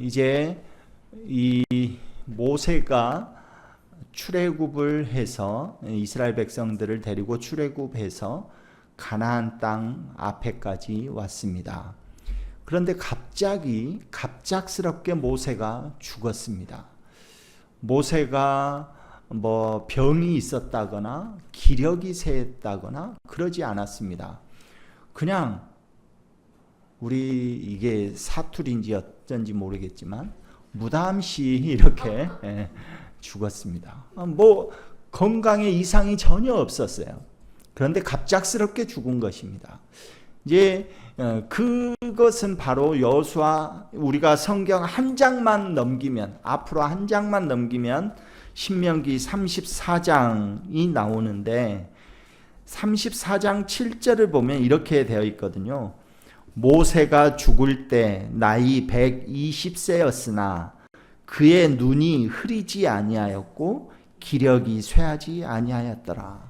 이제 이 모세가 출애굽을 해서 이스라엘 백성들을 데리고 출애굽해서 가나안 땅 앞에까지 왔습니다. 그런데 갑작스럽게 모세가 죽었습니다. 모세가 뭐 병이 있었다거나 기력이 쇠했다거나 그러지 않았습니다. 그냥 우리 이게 사투리인지 어쩐지 모르겠지만 무담시 이렇게 죽었습니다. 뭐 건강에 이상이 전혀 없었어요. 그런데 갑작스럽게 죽은 것입니다. 이제 그것은 바로 여호수아, 우리가 성경 한 장만 넘기면, 앞으로 한 장만 넘기면 신명기 34장이 나오는데 34장 7절을 보면 이렇게 되어 있거든요. 모세가 죽을 때 나이 120세였으나 그의 눈이 흐리지 아니하였고 기력이 쇠하지 아니하였더라.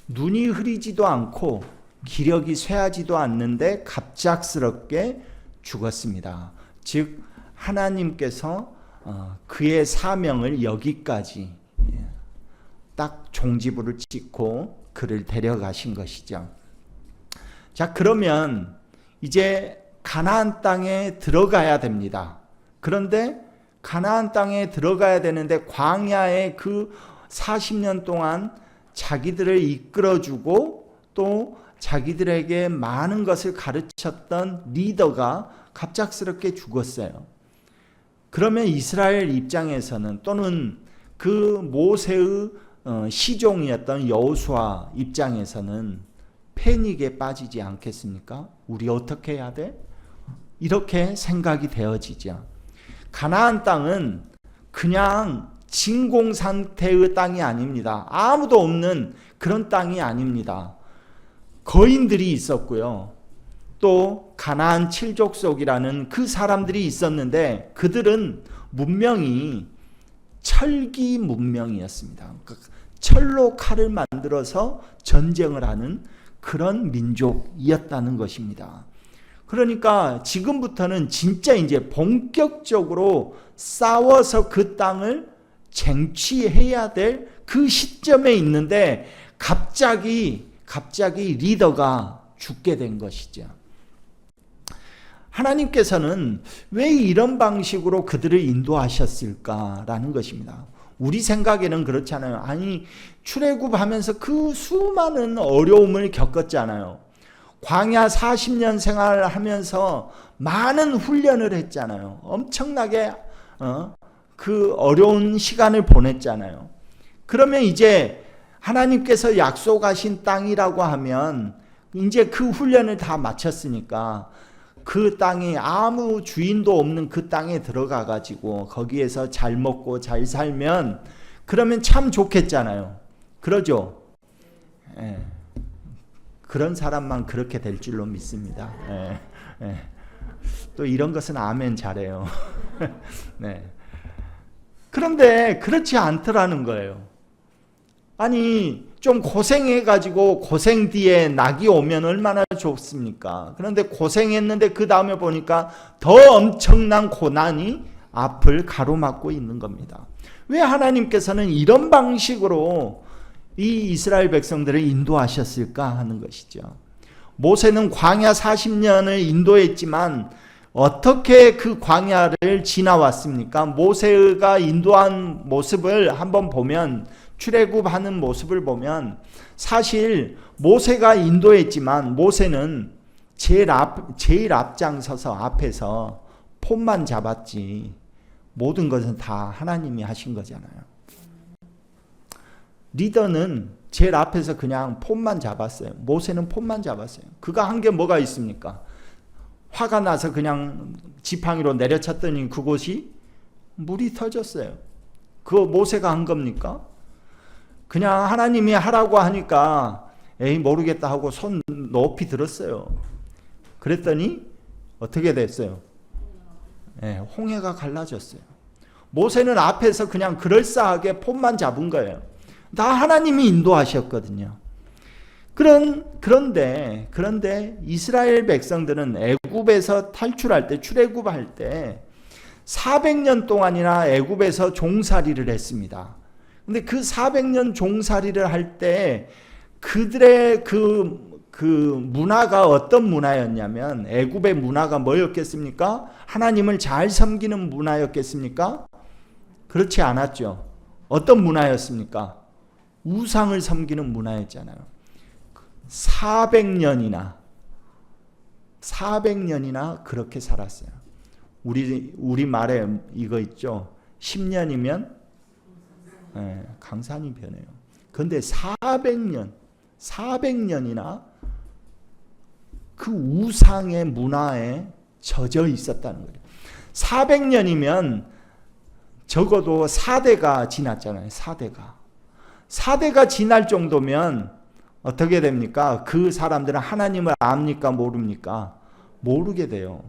눈이 흐리지도 않고 기력이 쇠하지도 않는데 갑작스럽게 죽었습니다. 즉 하나님께서 그의 사명을 여기까지 딱 종지부를 찍고 그를 데려가신 것이죠. 자, 그러면 이제 가나안 땅에 들어가야 됩니다. 그런데 가나안 땅에 들어가야 되는데 광야에 그 40년 동안 자기들을 이끌어주고 또 자기들에게 많은 것을 가르쳤던 리더가 갑작스럽게 죽었어요. 그러면 이스라엘 입장에서는, 또는 그 모세의 시종이었던 여호수아 입장에서는 패닉에 빠지지 않겠습니까? 우리 어떻게 해야 돼? 이렇게 생각이 되어지죠. 가나안 땅은 그냥 진공 상태의 땅이 아닙니다. 아무도 없는 그런 땅이 아닙니다. 거인들이 있었고요. 또 가나안 칠족속이라는 그 사람들이 있었는데 그들은 문명이 철기 문명이었습니다. 철로 칼을 만들어서 전쟁을 하는 그런 민족이었다는 것입니다. 그러니까 지금부터는 진짜 이제 본격적으로 싸워서 그 땅을 쟁취해야 될 그 시점에 있는데 갑자기 리더가 죽게 된 것이죠. 하나님께서는 왜 이런 방식으로 그들을 인도하셨을까라는 것입니다. 우리 생각에는 그렇잖아요. 아니, 출애굽하면서 그 수많은 어려움을 겪었잖아요. 광야 40년 생활을 하면서 많은 훈련을 했잖아요. 엄청나게 그 어려운 시간을 보냈잖아요. 그러면 이제 하나님께서 약속하신 땅이라고 하면 이제 그 훈련을 다 마쳤으니까 그 땅이 아무 주인도 없는 그 땅에 들어가 가지고 거기에서 잘 먹고 잘 살면 그러면 참 좋겠잖아요. 그러죠? 예. 그런 사람만 그렇게 될 줄로 믿습니다. 예. 예. 또 이런 것은 아멘 잘해요. 네. 그런데 그렇지 않더라는 거예요. 아니, 좀 고생해가지고 고생 뒤에 낙이 오면 얼마나 좋습니까? 그런데 고생했는데 그 다음에 보니까 더 엄청난 고난이 앞을 가로막고 있는 겁니다. 왜 하나님께서는 이런 방식으로 이 이스라엘 백성들을 인도하셨을까 하는 것이죠. 모세는 광야 40년을 인도했지만 어떻게 그 광야를 지나왔습니까? 모세가 인도한 모습을 한번 보면, 출애굽하는 모습을 보면 사실 모세가 인도했지만 모세는 제일 앞장서서 앞에서 폰만 잡았지 모든 것은 다 하나님이 하신 거잖아요. 리더는 제일 앞에서 그냥 폰만 잡았어요. 모세는 폰만 잡았어요. 그가 한 게 뭐가 있습니까? 화가 나서 그냥 지팡이로 내려쳤더니 그곳이 물이 터졌어요. 그거 모세가 한 겁니까? 그냥 하나님이 하라고 하니까 에이 모르겠다 하고 손 높이 들었어요. 그랬더니 어떻게 됐어요? 홍해가 갈라졌어요. 모세는 앞에서 그냥 그럴싸하게 폰만 잡은 거예요. 다 하나님이 인도하셨거든요. 그런데 이스라엘 백성들은 애굽에서 탈출할 때, 출애굽할 때 400년 동안이나 애굽에서 종살이를 했습니다. 근데 그 400년 종살이를 할 때 그들의 그 문화가 어떤 문화였냐면, 애굽의 문화가 뭐였겠습니까? 하나님을 잘 섬기는 문화였겠습니까? 그렇지 않았죠. 어떤 문화였습니까? 우상을 섬기는 문화였잖아요. 400년이나 그렇게 살았어요. 우리 말에 이거 있죠. 10년이면 강산이 변해요. 그런데 400년이나 그 우상의 문화에 젖어 있었다는 거예요. 400년이면 적어도 4대가 지났잖아요. 4대가 지날 정도면 어떻게 됩니까? 그 사람들은 하나님을 압니까? 모릅니까? 모르게 돼요.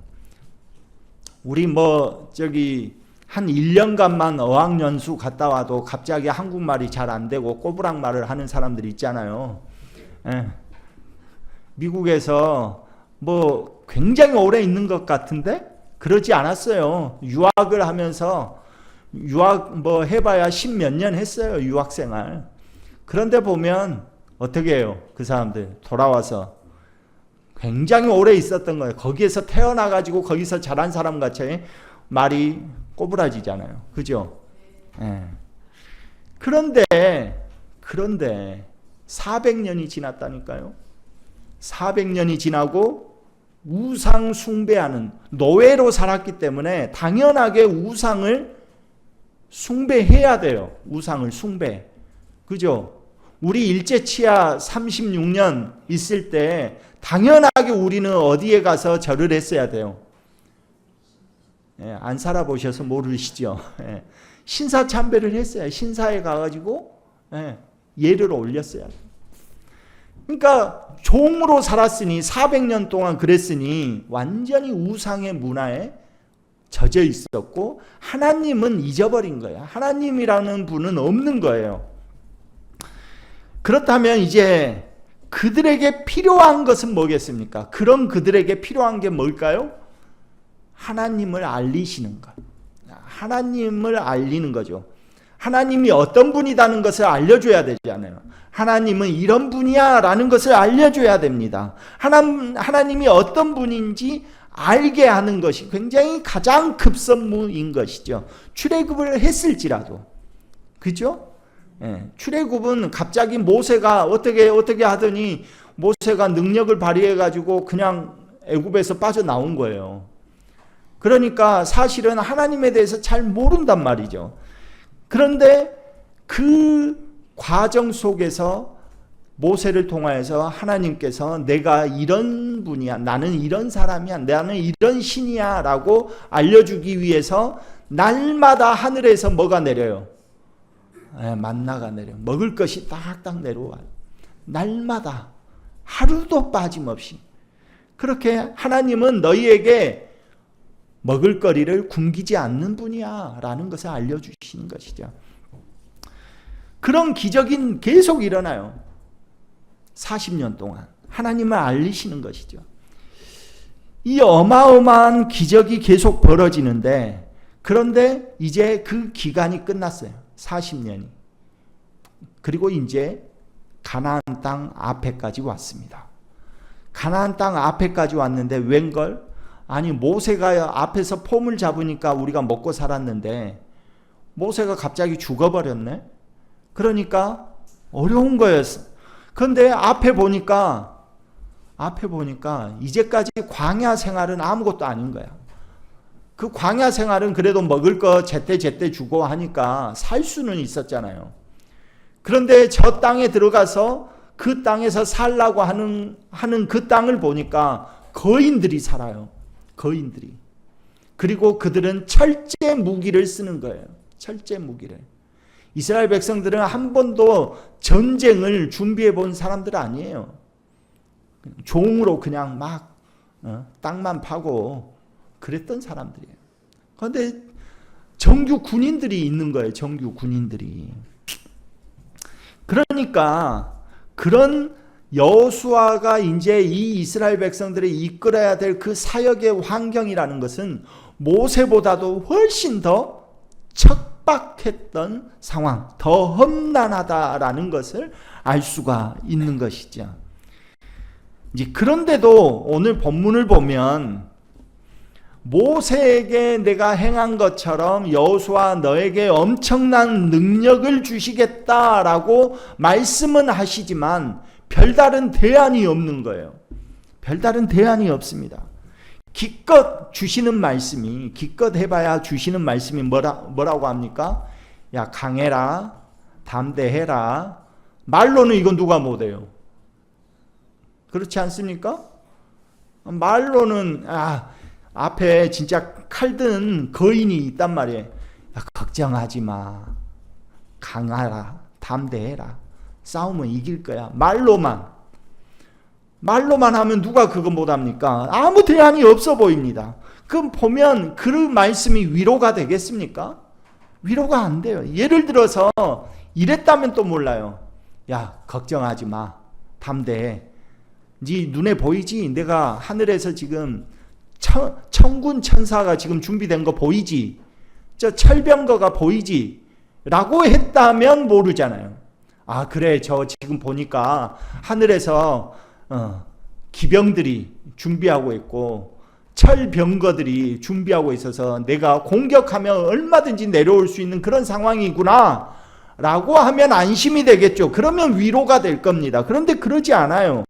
우리 한 1년간만 어학연수 갔다 와도 갑자기 한국말이 잘 안 되고 꼬부랑말을 하는 사람들이 있잖아요. 미국에서 굉장히 오래 있는 것 같은데 그러지 않았어요. 유학을 하면서 해봐야 10몇 년 했어요. 유학생활. 그런데 보면 어떻게 해요? 그 사람들 돌아와서 굉장히 오래 있었던 거예요. 거기에서 태어나가지고 거기서 자란 사람 같이 말이 꼬부라지잖아요. 그죠? 그런데 400년이 지났다니까요. 400년이 지나고 우상 숭배하는 노예로 살았기 때문에 당연하게 우상을 숭배해야 돼요. 우상을 숭배. 그죠? 우리 일제치하 36년 있을 때 당연하게 우리는 어디에 가서 절을 했어야 돼요. 안 살아보셔서 모르시죠. 신사참배를 했어요. 신사에 가가지고 예를 올렸어요. 그러니까 종으로 살았으니 400년 동안 그랬으니 완전히 우상의 문화에 젖어 있었고 하나님은 잊어버린 거예요. 하나님이라는 분은 없는 거예요. 그렇다면 이제 그들에게 필요한 것은 뭐겠습니까? 그런 그들에게 필요한 게 뭘까요? 하나님을 알리시는 것. 하나님을 알리는 거죠. 하나님이 어떤 분이라는 것을 알려줘야 되잖아요. 하나님은 이런 분이야 라는 것을 알려줘야 됩니다. 하나님이 어떤 분인지 알게 하는 것이 굉장히 가장 급선무인 것이죠. 출애굽을 했을지라도. 그죠? 출애굽은 갑자기 모세가 어떻게 하더니 모세가 능력을 발휘해가지고 그냥 애굽에서 빠져나온 거예요. 그러니까 사실은 하나님에 대해서 잘 모른단 말이죠. 그런데 그 과정 속에서 모세를 통하여서 하나님께서 내가 이런 분이야, 나는 이런 사람이야, 나는 이런 신이야 라고 알려주기 위해서 날마다 하늘에서 뭐가 내려요? 만나가 내려. 먹을 것이 딱딱 내려와요. 날마다 하루도 빠짐없이. 그렇게 하나님은 너희에게 먹을거리를 굶기지 않는 분이야 라는 것을 알려주시는 것이죠. 그런 기적이 계속 일어나요. 40년 동안 하나님을 알리시는 것이죠. 이 어마어마한 기적이 계속 벌어지는데, 그런데 이제 그 기간이 끝났어요. 40년이. 그리고 이제 가나안 땅 앞에까지 왔습니다. 가나안 땅 앞에까지 왔는데 웬걸? 아니 모세가 앞에서 폼을 잡으니까 우리가 먹고 살았는데 모세가 갑자기 죽어버렸네. 그러니까 어려운 거였어. 그런데 앞에 보니까 이제까지 광야 생활은 아무것도 아닌 거야. 그 광야 생활은 그래도 먹을 거 제때 주고 하니까 살 수는 있었잖아요. 그런데 저 땅에 들어가서 그 땅에서 살라고 하는 그 땅을 보니까 거인들이 살아요. 거인들이. 그리고 그들은 철제 무기를 쓰는 거예요. 철제 무기를. 이스라엘 백성들은 한 번도 전쟁을 준비해 본 사람들 아니에요. 종으로 그냥 막 땅만 파고 그랬던 사람들이에요. 그런데 정규 군인들이 있는 거예요. 정규 군인들이. 그러니까 그런 여호수아가 이제 이 이스라엘 백성들을 이끌어야 될 그 사역의 환경이라는 것은 모세보다도 훨씬 더 척박했던 상황, 더 험난하다라는 것을 알 수가 있는 것이죠. 이제 그런데도 오늘 본문을 보면 모세에게 내가 행한 것처럼 여호수아 너에게 엄청난 능력을 주시겠다라고 말씀은 하시지만 별다른 대안이 없는 거예요. 별다른 대안이 없습니다. 기껏 주시는 말씀이, 기껏 해봐야 주시는 말씀이 뭐라고 합니까? 야, 강해라, 담대해라. 말로는 이건 누가 못해요. 그렇지 않습니까? 말로는 앞에 진짜 칼든 거인이 있단 말이에요. 야, 걱정하지 마. 강하라, 담대해라. 싸우면 이길 거야. 말로만 하면 누가 그거 못합니까? 아무 대안이 없어 보입니다. 그럼 보면 그 말씀이 위로가 되겠습니까? 위로가 안 돼요. 예를 들어서 이랬다면 또 몰라요. 야, 걱정하지 마. 담대해. 네 눈에 보이지? 내가 하늘에서 지금 천군 천사가 지금 준비된 거 보이지? 저 철병거가 보이지? 라고 했다면 모르잖아요. 아, 그래, 저 지금 보니까 하늘에서 기병들이 준비하고 있고 철병거들이 준비하고 있어서 내가 공격하면 얼마든지 내려올 수 있는 그런 상황이구나 라고 하면 안심이 되겠죠. 그러면 위로가 될 겁니다. 그런데 그러지 않아요.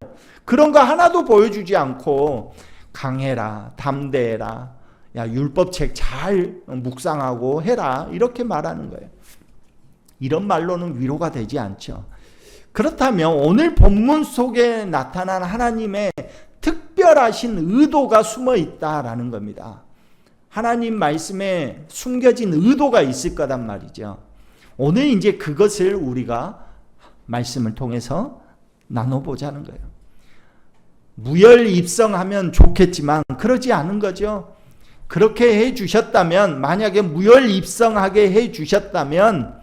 그런 거 하나도 보여주지 않고 강해라, 담대해라, 야, 율법책 잘 묵상하고 해라, 이렇게 말하는 거예요. 이런 말로는 위로가 되지 않죠. 그렇다면 오늘 본문 속에 나타난 하나님의 특별하신 의도가 숨어 있다라는 겁니다. 하나님 말씀에 숨겨진 의도가 있을 거란 말이죠. 오늘 이제 그것을 우리가 말씀을 통해서 나눠보자는 거예요. 무혈입성하면 좋겠지만 그러지 않은 거죠. 그렇게 해주셨다면, 만약에 무혈입성하게 해주셨다면,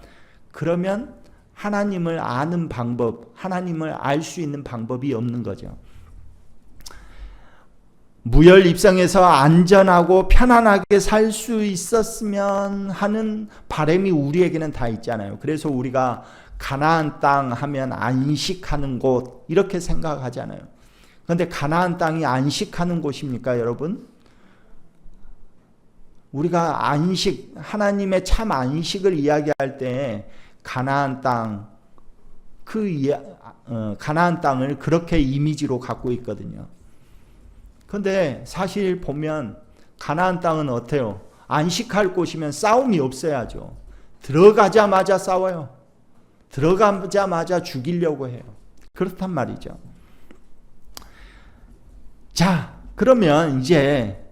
그러면 하나님을 아는 방법, 하나님을 알 수 있는 방법이 없는 거죠. 무혈입성에서 안전하고 편안하게 살 수 있었으면 하는 바람이 우리에게는 다 있잖아요. 그래서 우리가 가나안 땅 하면 안식하는 곳, 이렇게 생각하잖아요. 그런데 가나안 땅이 안식하는 곳입니까, 여러분? 우리가 안식, 하나님의 참 안식을 이야기할 때 가나안 땅, 가나안 땅을 그렇게 이미지로 갖고 있거든요. 그런데 사실 보면 가나안 땅은 어때요? 안식할 곳이면 싸움이 없어야죠. 들어가자마자 싸워요. 들어가자마자 죽이려고 해요. 그렇단 말이죠. 자, 그러면 이제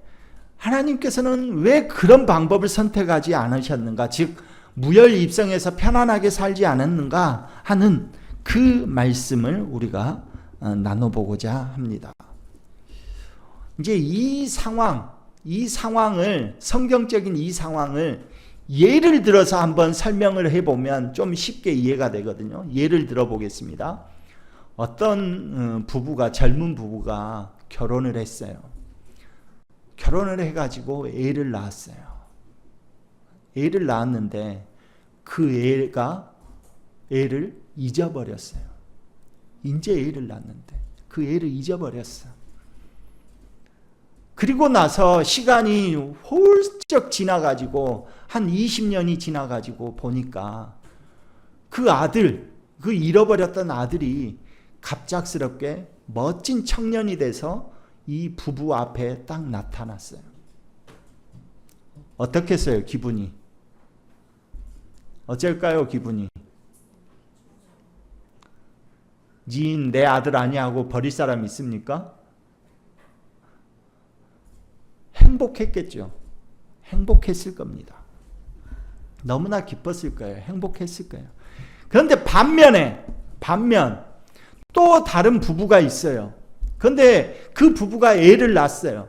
하나님께서는 왜 그런 방법을 선택하지 않으셨는가? 즉, 무혈입성에서 편안하게 살지 않았는가 하는 그 말씀을 우리가 나눠보고자 합니다. 이제 이 상황을, 성경적인 이 상황을 예를 들어서 한번 설명을 해보면 좀 쉽게 이해가 되거든요. 예를 들어 보겠습니다. 어떤 젊은 부부가 결혼을 했어요. 결혼을 해가지고 애를 낳았어요. 애를 낳았는데 그 애가 애를 잊어버렸어요. 이제 애를 낳았는데 그 애를 잊어버렸어. 그리고 나서 시간이 훌쩍 지나가지고 한 20년이 지나가지고 보니까 그 아들, 그 잃어버렸던 아들이 갑작스럽게 멋진 청년이 돼서 이 부부 앞에 딱 나타났어요. 어떻겠어요, 기분이? 어쩔까요, 기분이? 니 내 아들 아니야 하고 버릴 사람 있습니까? 행복했겠죠. 행복했을 겁니다. 너무나 기뻤을 거예요. 행복했을 거예요. 그런데 반면 또 다른 부부가 있어요. 그런데 그 부부가 애를 낳았어요.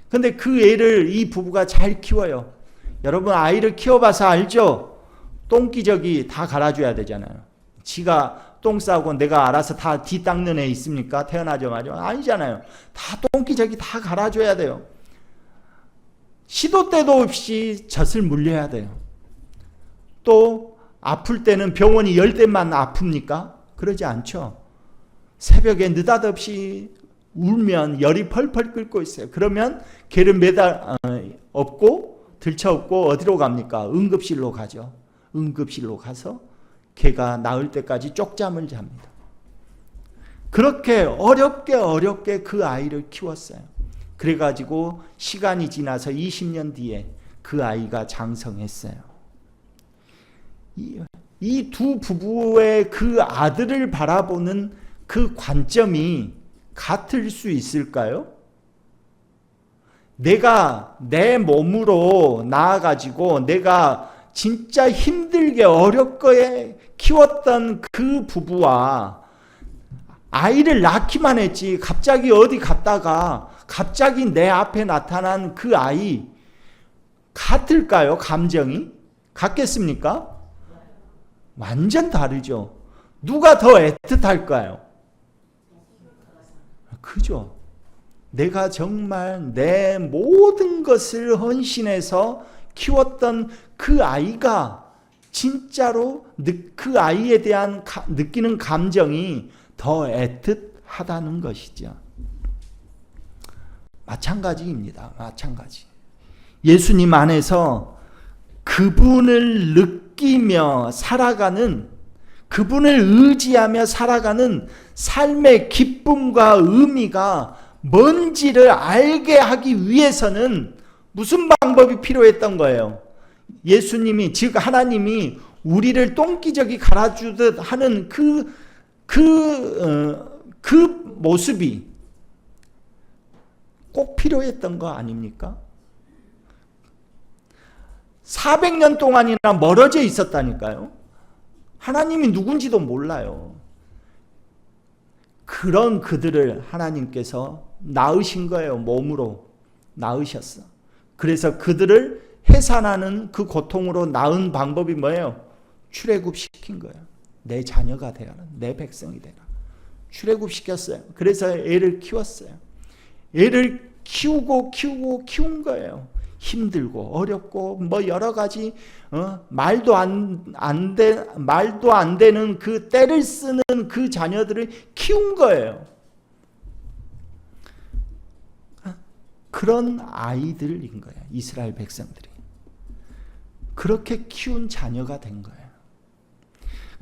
그런데 그 애를 이 부부가 잘 키워요. 여러분, 아이를 키워봐서 알죠? 똥기저귀 다 갈아줘야 되잖아요. 지가 똥 싸고 내가 알아서 다 뒤 닦는 애 있습니까? 태어나자마자 아니잖아요. 다 똥기저귀 다 갈아줘야 돼요. 시도 때도 없이 젖을 물려야 돼요. 또 아플 때는 병원이 열 대만 아픕니까? 그러지 않죠. 새벽에 느닷없이 울면 열이 펄펄 끓고 있어요. 그러면 걔를 업고 들쳐업고 어디로 갑니까? 응급실로 가죠. 응급실로 가서 걔가 나을 때까지 쪽잠을 잡니다. 그렇게 어렵게 그 아이를 키웠어요. 그래가지고 시간이 지나서 20년 뒤에 그 아이가 장성했어요. 이 두 부부의 그 아들을 바라보는 그 관점이 같을 수 있을까요? 내가 내 몸으로 나아가지고 내가 진짜 힘들게 어렵게 키웠던 그 부부와 아이를 낳기만 했지 갑자기 어디 갔다가 갑자기 내 앞에 나타난 그 아이 같을까요? 감정이? 같겠습니까? 완전 다르죠. 누가 더 애틋할까요? 그죠? 내가 정말 내 모든 것을 헌신해서 키웠던 그 아이가 진짜로 그 아이에 대한 느끼는 감정이 더 애틋하다는 것이죠. 마찬가지입니다. 마찬가지. 예수님 안에서 그분을 느끼며 살아가는, 그분을 의지하며 살아가는 삶의 기쁨과 의미가 뭔지를 알게 하기 위해서는 무슨 방법이 필요했던 거예요? 예수님이, 즉 하나님이 우리를 똥기저귀 갈아주듯 하는 그 모습이 꼭 필요했던 거 아닙니까? 400년 동안이나 멀어져 있었다니까요. 하나님이 누군지도 몰라요. 그런 그들을 하나님께서 낳으신 거예요. 몸으로 낳으셨어. 그래서 그들을 해산하는 그 고통으로 낳은 방법이 뭐예요? 출애굽시킨 거예요. 내 자녀가 되어라. 내 백성이 되라. 출애굽시켰어요. 그래서 애를 키웠어요. 애를 키운 거예요. 힘들고 어렵고 뭐 여러 가지 말도 안 되는 그 때를 쓰는 그 자녀들을 키운 거예요. 그런 아이들인 거예요. 이스라엘 백성들이. 그렇게 키운 자녀가 된 거예요.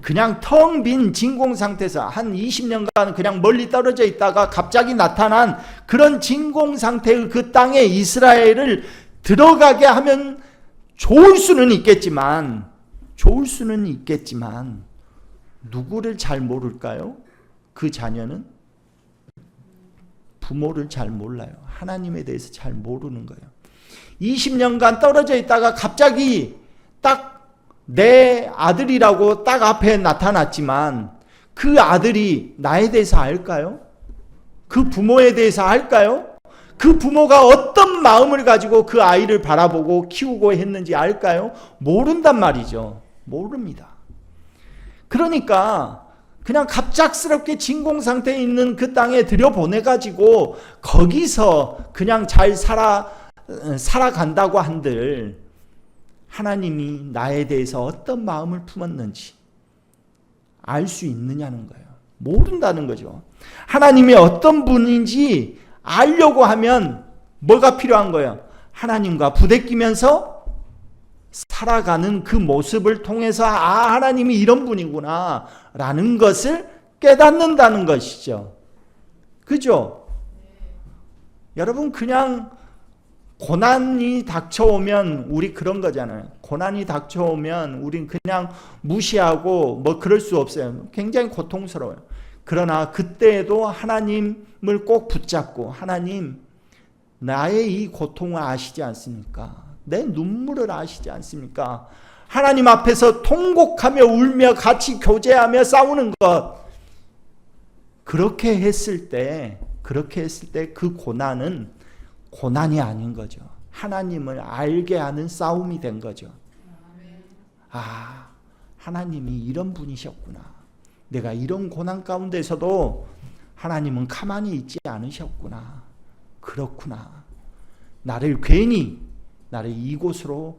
그냥 텅 빈 진공 상태에서 한 20년간 그냥 멀리 떨어져 있다가 갑자기 나타난 그런 진공 상태의 그 땅에 이스라엘을 들어가게 하면 좋을 수는 있겠지만 누구를 잘 모를까요? 그 자녀는 부모를 잘 몰라요. 하나님에 대해서 잘 모르는 거예요. 20년간 떨어져 있다가 갑자기 딱 내 아들이라고 딱 앞에 나타났지만 그 아들이 나에 대해서 알까요? 그 부모에 대해서 알까요? 그 부모가 어떤 마음을 가지고 그 아이를 바라보고 키우고 했는지 알까요? 모른단 말이죠. 모릅니다. 그러니까 그냥 갑작스럽게 진공 상태에 있는 그 땅에 들여보내가지고 거기서 그냥 잘 살아간다고 한들 하나님이 나에 대해서 어떤 마음을 품었는지 알 수 있느냐는 거예요. 모른다는 거죠. 하나님이 어떤 분인지 알려고 하면 뭐가 필요한 거예요? 하나님과 부대끼면서 살아가는 그 모습을 통해서 하나님이 이런 분이구나 라는 것을 깨닫는다는 것이죠. 그죠? 여러분 그냥 고난이 닥쳐오면 우리 그런 거잖아요. 고난이 닥쳐오면 우린 그냥 무시하고 뭐 그럴 수 없어요. 굉장히 고통스러워요. 그러나 그때에도 하나님을 꼭 붙잡고 하나님 나의 이 고통을 아시지 않습니까? 내 눈물을 아시지 않습니까? 하나님 앞에서 통곡하며 울며 같이 교제하며 싸우는 것 그렇게 했을 때 그 고난은 고난이 아닌 거죠. 하나님을 알게 하는 싸움이 된 거죠. 아, 하나님이 이런 분이셨구나. 내가 이런 고난 가운데서도 하나님은 가만히 있지 않으셨구나. 그렇구나. 나를 괜히 나를 이곳으로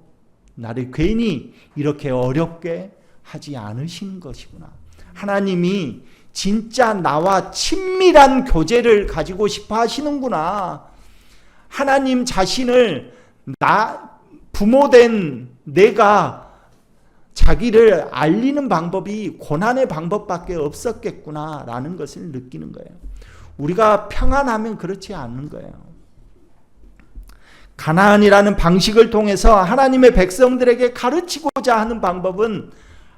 나를 괜히 이렇게 어렵게 하지 않으시는 것이구나. 하나님이 진짜 나와 친밀한 교제를 가지고 싶어 하시는구나. 하나님 자신을 부모된 내가 자기를 알리는 방법이 고난의 방법밖에 없었겠구나 라는 것을 느끼는 거예요. 우리가 평안하면 그렇지 않는 거예요. 가나안이라는 방식을 통해서 하나님의 백성들에게 가르치고자 하는 방법은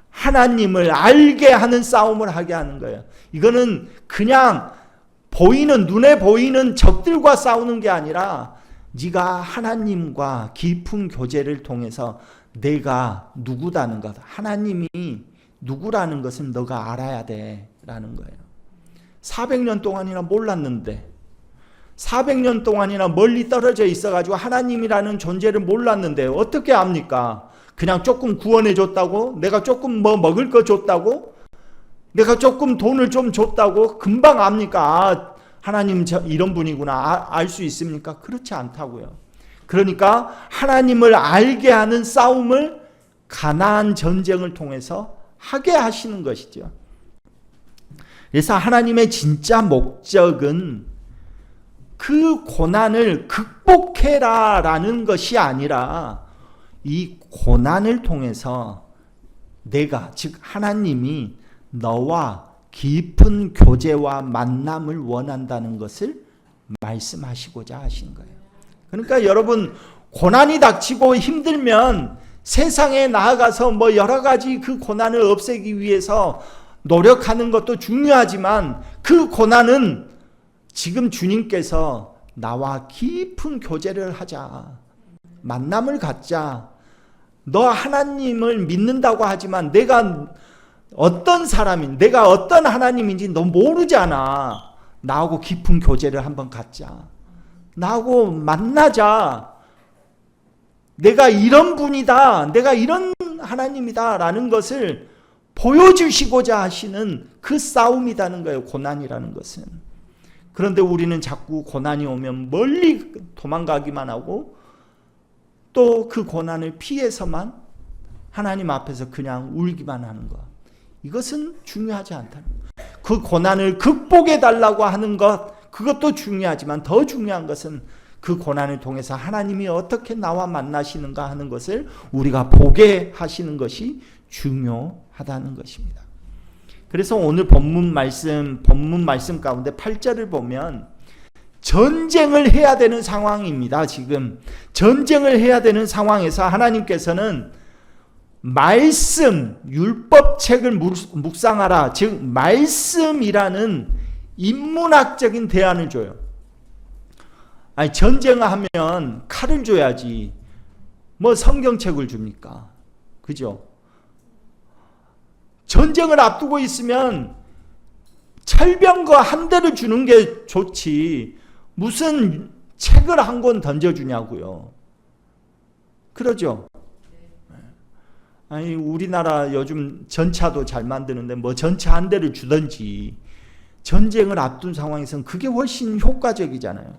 하나님을 알게 하는 싸움을 하게 하는 거예요. 이거는 그냥 눈에 보이는 적들과 싸우는 게 아니라 네가 하나님과 깊은 교제를 통해서 내가 누구다는 것, 하나님이 누구라는 것은 너가 알아야 돼라는 거예요. 400년 동안이나 몰랐는데 400년 동안이나 멀리 떨어져 있어가지고 하나님이라는 존재를 몰랐는데 어떻게 압니까? 그냥 조금 구원해 줬다고? 내가 조금 먹을 거 줬다고? 내가 조금 돈을 좀 줬다고? 금방 압니까? 하나님 이런 분이구나 알 수 있습니까? 그렇지 않다고요. 그러니까 하나님을 알게 하는 싸움을 가나안 전쟁을 통해서 하게 하시는 것이죠. 그래서 하나님의 진짜 목적은 그 고난을 극복해라 라는 것이 아니라 이 고난을 통해서 내가, 즉 하나님이 너와 깊은 교제와 만남을 원한다는 것을 말씀하시고자 하신 거예요. 그러니까 여러분, 고난이 닥치고 힘들면 세상에 나아가서 여러 가지 그 고난을 없애기 위해서 노력하는 것도 중요하지만 그 고난은 지금 주님께서 나와 깊은 교제를 하자, 만남을 갖자. 너 하나님을 믿는다고 하지만 내가 어떤 사람인, 내가 어떤 하나님인지 너 모르잖아. 나하고 깊은 교제를 한번 갖자. 나하고 만나자. 내가 이런 분이다. 내가 이런 하나님이다. 라는 것을 보여주시고자 하시는 그 싸움이라는 거예요. 고난이라는 것은. 그런데 우리는 자꾸 고난이 오면 멀리 도망가기만 하고 또 그 고난을 피해서만 하나님 앞에서 그냥 울기만 하는 것. 이것은 중요하지 않다는 거예요. 그 고난을 극복해 달라고 하는 것, 그것도 중요하지만 더 중요한 것은 그 고난을 통해서 하나님이 어떻게 나와 만나시는가 하는 것을 우리가 보게 하시는 것이 중요하다는 것입니다. 그래서 오늘 본문 말씀 가운데 8절을 보면 전쟁을 해야 되는 상황입니다. 지금 전쟁을 해야 되는 상황에서 하나님께서는 말씀, 율법책을 묵상하라, 즉 말씀이라는 인문학적인 대안을 줘요. 아니, 전쟁하면 칼을 줘야지 성경책을 줍니까? 그죠? 전쟁을 앞두고 있으면 철병거 한 대를 주는 게 좋지 무슨 책을 한 권 던져주냐고요. 그러죠? 아니, 우리나라 요즘 전차도 잘 만드는데 전차 한 대를 주든지, 전쟁을 앞둔 상황에서는 그게 훨씬 효과적이잖아요.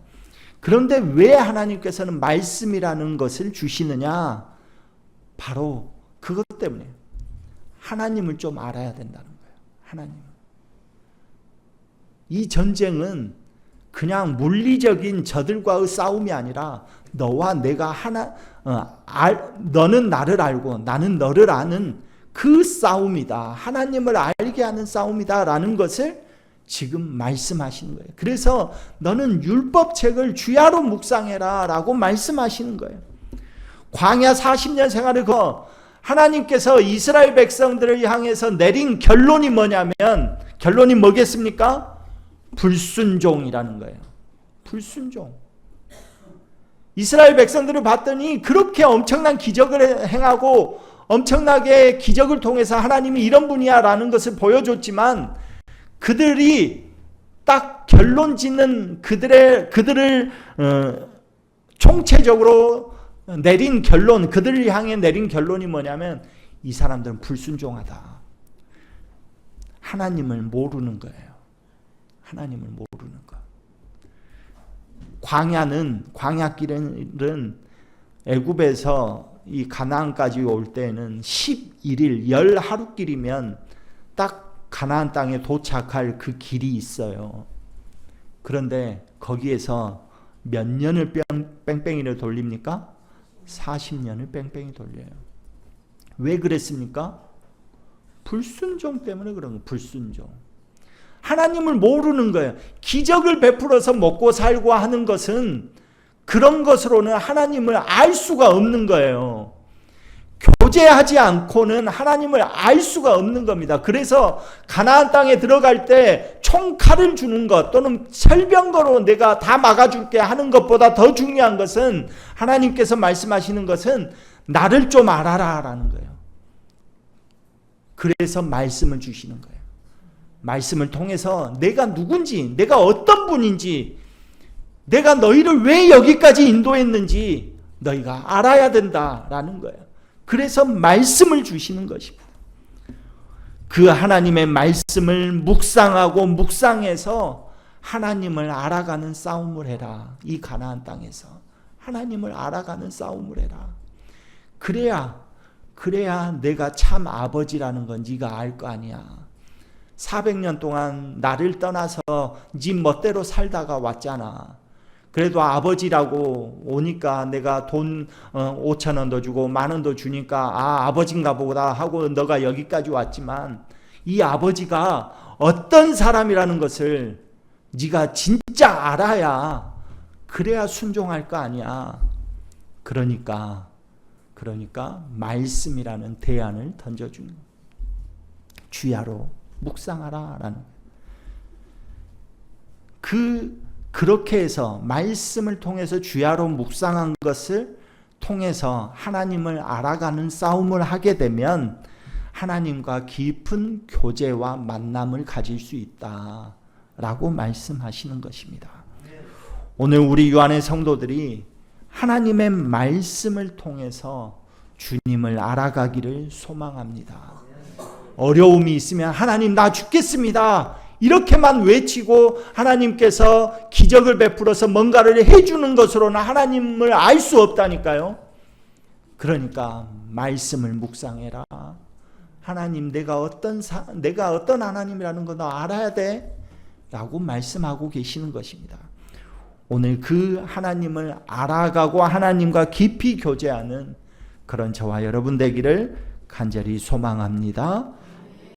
그런데 왜 하나님께서는 말씀이라는 것을 주시느냐? 바로 그것 때문에 하나님을 좀 알아야 된다는 거예요. 하나님. 이 전쟁은 그냥 물리적인 저들과의 싸움이 아니라 너와 내가 너는 나를 알고 나는 너를 아는 그 싸움이다. 하나님을 알게 하는 싸움이다 라는 것을 지금 말씀하시는 거예요. 그래서 너는 율법책을 주야로 묵상해라 라고 말씀하시는 거예요. 광야 40년 생활을 하나님께서 이스라엘 백성들을 향해서 내린 결론이 뭐냐면, 결론이 뭐겠습니까? 불순종이라는 거예요. 불순종. 이스라엘 백성들을 봤더니 그렇게 엄청난 기적을 행하고 엄청나게 기적을 통해서 하나님이 이런 분이야 라는 것을 보여줬지만, 그들이 딱 결론 짓는 그들을 총체적으로 내린 결론, 그들을 향해 내린 결론이 뭐냐면 이 사람들은 불순종하다. 하나님을 모르는 거예요. 하나님을 모르는 것. 광야길은 애굽에서 이 가나안까지 올 때는 11일, 10하루길이면 딱 가나안 땅에 도착할 그 길이 있어요. 그런데 거기에서 몇 년을 뺑뺑이를 돌립니까? 40년을 뺑뺑이 돌려요. 왜 그랬습니까? 불순종 때문에 그런 거예요. 불순종. 하나님을 모르는 거예요. 기적을 베풀어서 먹고 살고 하는 것은 그런 것으로는 하나님을 알 수가 없는 거예요. 교제하지 않고는 하나님을 알 수가 없는 겁니다. 그래서 가나안 땅에 들어갈 때 총칼을 주는 것 또는 철병거로 내가 다 막아줄게 하는 것보다 더 중요한 것은 하나님께서 말씀하시는 것은 나를 좀 알아라 라는 거예요. 그래서 말씀을 주시는 거예요. 말씀을 통해서 내가 누군지, 내가 어떤 분인지, 내가 너희를 왜 여기까지 인도했는지 너희가 알아야 된다라는 거예요. 그래서 말씀을 주시는 것입니다. 그 하나님의 말씀을 묵상하고 묵상해서 하나님을 알아가는 싸움을 해라. 이 가나안 땅에서 하나님을 알아가는 싸움을 해라. 그래야 내가 참 아버지라는 건 네가 알 거 아니야. 400년 동안 나를 떠나서 네 멋대로 살다가 왔잖아. 그래도 아버지라고 오니까 내가 돈 5,000원 더 주고 10,000원 더 주니까 아버지인가 보다 하고 너가 여기까지 왔지만 이 아버지가 어떤 사람이라는 것을 네가 진짜 알아야 그래야 순종할 거 아니야. 그러니까 말씀이라는 대안을 던져주는 거예요. 주야로 묵상하라 라는 그렇게 해서 말씀을 통해서 주야로 묵상한 것을 통해서 하나님을 알아가는 싸움을 하게 되면 하나님과 깊은 교제와 만남을 가질 수 있다라고 말씀하시는 것입니다. 오늘 우리 유한의 성도들이 하나님의 말씀을 통해서 주님을 알아가기를 소망합니다. 어려움이 있으면 하나님 나 죽겠습니다. 이렇게만 외치고 하나님께서 기적을 베풀어서 뭔가를 해주는 것으로는 하나님을 알 수 없다니까요. 그러니까 말씀을 묵상해라. 하나님 내가 어떤 하나님이라는 거 너 알아야 돼 라고 말씀하고 계시는 것입니다. 오늘 그 하나님을 알아가고 하나님과 깊이 교제하는 그런 저와 여러분 되기를 간절히 소망합니다.